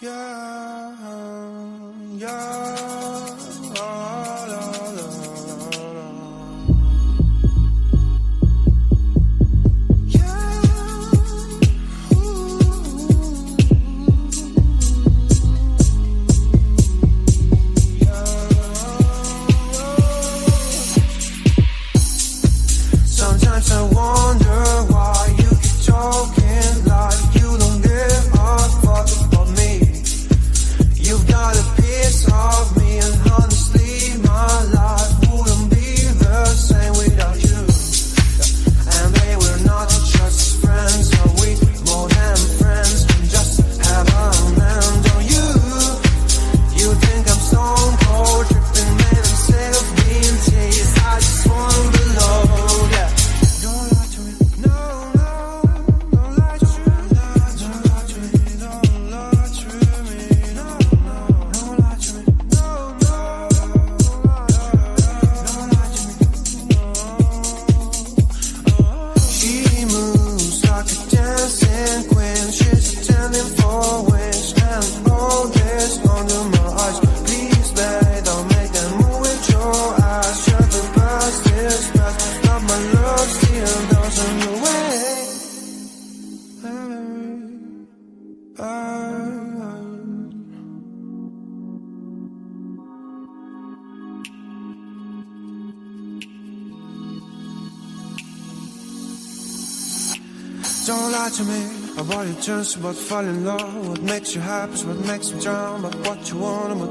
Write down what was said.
Yeah, yeah, la, la, la, la. Yeah, sometimes I wonder why you keep talking like you don't give a fuck about me. You've got a piece of me, and honestly, my life wouldn't be the same without you. And babe, we're not just friends, are we? More than friends, can just have a man, don't you? You think I'm stone cold, tripping, man, I'm sick of being teased. I just want below, yeah. Don't lie to me, no, no, don't lie to me, don't lie to me, don't lie to me, no, no, don't lie to me, no, no, don't lie to me. She moves like a dancing queen, she's attending for wings, and all this under my eyes. Please, babe, don't make that move with your eyes. Shut the past is past, but my love still doesn't away. Don't lie to me about your chance, about falling in love. What makes you happy is what makes you drown. But what you want and what